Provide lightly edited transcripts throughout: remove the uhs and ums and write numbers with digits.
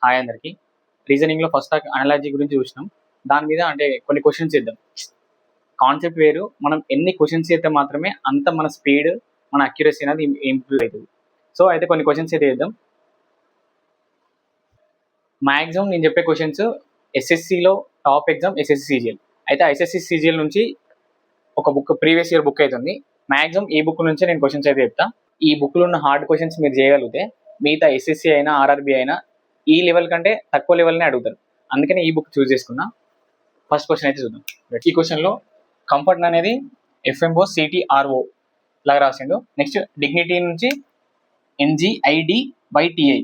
Hi అందరికి. రీజనింగ్లో first analogy గురించి చూసినాం. దాని మీద అంటే కొన్ని క్వశ్చన్స్ చేద్దాం. కాన్సెప్ట్ వేరు, మనం ఎన్ని క్వశ్చన్స్ చేస్తే మాత్రమే అంత మన స్పీడ్, మన అక్యురసీ అనేది ఇంప్రూవ్ అవుతుంది. సో అయితే కొన్ని క్వశ్చన్స్ అయితే చేద్దాం. మ్యాక్సిమం నేను చెప్పే క్వశ్చన్స్ ఎస్ఎస్సిలో టాప్ ఎగ్జామ్ ఎస్ఎస్సి సిజిఎల్. అయితే ఎస్ఎస్సి సిజిఎల్ నుంచి ఒక బుక్, ప్రీవియస్ ఇయర్ బుక్ అవుతుంది. మ్యాక్సిమం ఈ బుక్ నుంచే నేను క్వశ్చన్స్ అయితే చెప్తా. ఈ బుక్లో ఉన్న హార్డ్ క్వశ్చన్స్ మీరు చేయగలిగితే మిగతా ఎస్ఎస్సి అయినా ఆర్ఆర్బి అయినా ఈ లెవెల్ కంటే తక్కువ లెవెల్నే అడుగుతారు. అందుకని ఈ బుక్ చూస్ చేసుకున్నా. ఫస్ట్ క్వశ్చన్ అయితే చూద్దాం. ఈ క్వశ్చన్లో కంఫర్ట్ అనేది ఎఫ్ఎంఓ సిటిఆర్ఓ లాగా రాసిండు. నెక్స్ట్ డిగ్నిటీ నుంచి NGID/TI.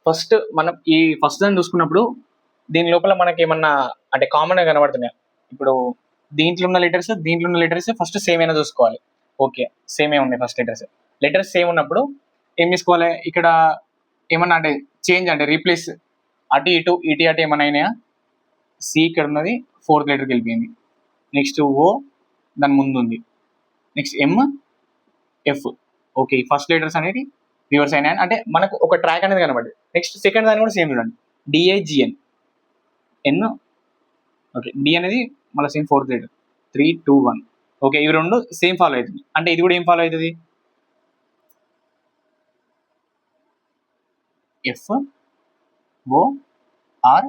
ఫస్ట్ మనం ఈ ఫస్ట్ దాన్ని చూసుకున్నప్పుడు దీని లోపల మనకి ఏమన్నా అంటే కామన్గా కనబడుతున్నాయి. ఇప్పుడు దీంట్లో ఉన్న లెటర్స్ ఫస్ట్ సేమ్ అయినా చూసుకోవాలి. ఓకే, సేమే ఉన్నాయి ఫస్ట్ లెటర్స్ సేమ్ ఉన్నప్పుడు ఏం తీసుకోవాలి, ఇక్కడ ఏమన్నా అంటే చేంజ్ అంటే రీప్లేస్ అటు ఇటు ఏమన్నా అయినాయా. సి ఇక్కడ ఉన్నది, ఫోర్త్ లెటర్కి వెళ్ళిపోయింది. నెక్స్ట్ ఓ దాని ముందు ఉంది. Next MF. Okay, first letters అనేది రివర్స్ అయినాయి అంటే మనకు ఒక ట్రాక్ అనేది కనబడింది. నెక్స్ట్ సెకండ్ దాన్ని కూడా సేమ్ చూడండి, DIGN. N. ఓకే, డి అనేది మళ్ళీ సేమ్ ఫోర్త్ లెటర్, 3, 2, 1. ఓకే, ఇవి రెండు సేమ్ ఫాలో అవుతుంది. అంటే ఇది కూడా ఏం ఫాలో అవుతుంది, FORE.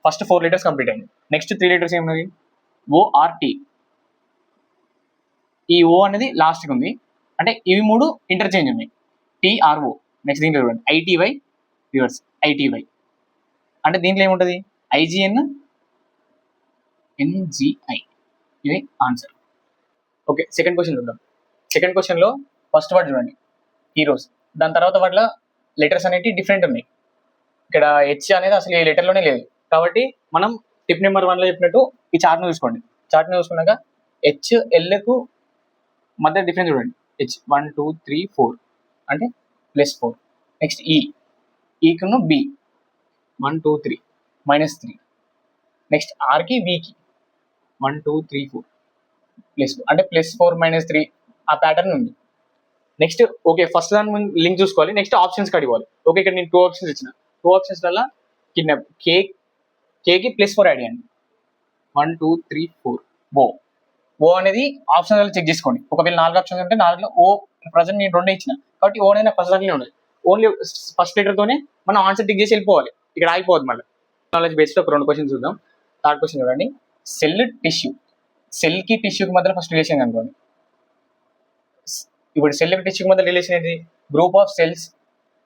ఫస్ట్ 4 లెటర్స్ కంప్లీట్ అయింది. నెక్స్ట్ 3 లెటర్స్ ఏమున్నది, ORT. ఈ ఓ అనేది లాస్ట్కి ఉంది, అంటే ఇవి మూడు ఇంటర్చేంజ్ ఉన్నాయి. TRO. నెక్స్ట్ దీంట్లో చూడండి, ITY రివర్స్, ITY. అంటే దీంట్లో ఏముంటుంది, IGN, NGI. ఇది ఆన్సర్. ఓకే, సెకండ్ క్వశ్చన్ చూద్దాం. సెకండ్ క్వశ్చన్లో ఫస్ట్ వర్డ్ చూడండి, హీరోస్. దాని తర్వాత వాటిలో లెటర్స్ అనేవి డిఫరెంట్ ఉన్నాయి. ఇక్కడ హెచ్ అనేది అసలు ఈ లెటర్లోనే లేదు. కాబట్టి మనం టిప్ నెంబర్ 1లో చెప్పినట్టు ఈ చార్ట్ను చూసుకోండి. చార్ట్ను చూసుకున్నాక HLకు మధ్య డిఫరెన్స్ చూడండి, H 1, 2, 3, 4 అంటే +4. నెక్స్ట్ ఈకును B 1, 2, 3 -3. నెక్స్ట్ ఆర్కి బికి 1, 2, 3, 4 +4 అంటే +4 -3 ఆ ప్యాటర్న్ ఉంది. నెక్స్ట్ ఓకే, ఫస్ట్ దాని లింక్ చూసుకోవాలి. నెక్స్ట్ ఆప్షన్స్ అడిగాలి. ఓకే, ఇక్కడ నేను 2 ఆప్షన్స్ ఇచ్చిన. 2 ఆప్షన్స్లలో కిడ్నాప్ కేకి +4 యాడ్ చేయండి. 1, 2, 3, 4 ఓ అనేది ఆప్షన్ చెక్ చేసుకోండి. ఒకవేళ 4 ఆప్షన్స్ ఉంటే 4లో ఓ ప్రజెంట్ నేను 2 ఇచ్చిన కాబట్టి ఓ అనేది ఫస్ట్ దాంట్లో ఉండదు. ఓన్లీ ఫస్ట్ లెటర్తోనే మనం ఆన్సర్ టిక్ చేసి వెళ్ళిపోవాలి, ఇక్కడ ఆగిపోవద్దు. మళ్ళీ నాలెడ్జ్ బేస్డ్ ఒక 2 క్వశ్చన్స్ చూద్దాం. థర్డ్ క్వశ్చన్ చూడండి, సెల్ టిష్యూ. సెల్కి టిష్యూకి మధ్యలో ఫస్ట్ రిలేషన్ అనుకోండి. ఇప్పుడు సెల్కి టిష్యూకి మధ్య రిలేషన్ ఏంటి, గ్రూప్ ఆఫ్ సెల్స్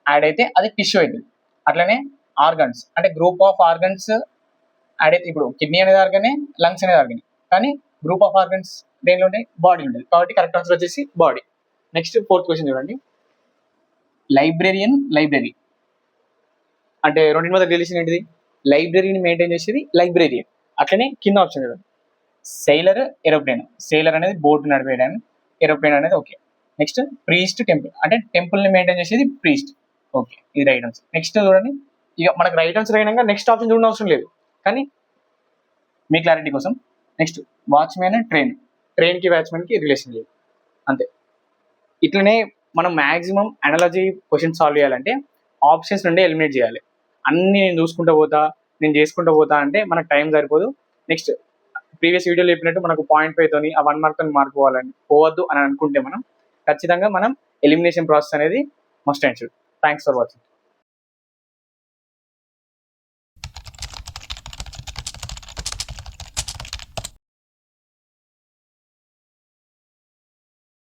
యాడ్ అయితే అది టిష్యూ అవుతుంది. అట్లనే ఆర్గన్స్ అంటే గ్రూప్ ఆఫ్ ఆర్గన్స్ యాడ్ అయితే, ఇప్పుడు కిడ్నీ అనేది ఆర్గనే, లంగ్స్ అనేది ఆర్గనే, కానీ గ్రూప్ ఆఫ్ ఆర్గన్స్ దేనిలో ఉంటాయి, బాడీ ఉంటుంది. కాబట్టి కరెక్ట్ ఆన్సర్ వచ్చేసి బాడీ. నెక్స్ట్ ఫోర్త్ క్వశ్చన్ చూడండి, లైబ్రరీ అంటే రెండింటి మధ్య రిలేషన్ ఏంటిది, లైబ్రరీని మెయింటైన్ చేసేది లైబ్రేరియన్. అట్లనే కింద ఆప్షన్ చూడండి, సెయిలర్, ఏరోప్లేన్. సెయిలర్ అనేది బోట్ నడిపేయడానికి, ఏరోప్లేన్ అనేది ఓకే. నెక్స్ట్ ప్రీస్ట్, టెంపుల్ అంటే టెంపుల్ని మెయింటైన్ చేసేది ప్రీస్ట్. ఓకే, ఇది రైట్ ఆన్సర్. నెక్స్ట్ చూడండి, ఇక మనకు రైట్ ఆన్సర్ అయినాక నెక్స్ట్ ఆప్షన్ చూడడం అవసరం లేదు, కానీ మీ క్లారిటీ కోసం. నెక్స్ట్ వాచ్మెన్, ట్రైన్కి వాచ్మెన్కి రిలేషన్ లేదు, అంతే. ఇట్లనే మనం మ్యాక్సిమం అనాలజీ క్వశ్చన్ సాల్వ్ చేయాలంటే ఆప్షన్స్ నుండి ఎలిమినేట్ చేయాలి. అన్ని నేను చూసుకుంటూ పోతా, నేను చేసుకుంటూ పోతా అంటే మనకు టైం సరిపోదు. నెక్స్ట్ ప్రీవియస్ వీడియోలో చెప్పినట్టు మనకు 0.5 తోని ఆ 1 మార్క్తో మార్క్ పోవద్దు అని అనుకుంటే మనం ఖచ్చితంగా ఎలిమినేషన్ ప్రాసెస్ అనేది must and should. Thanks for watching.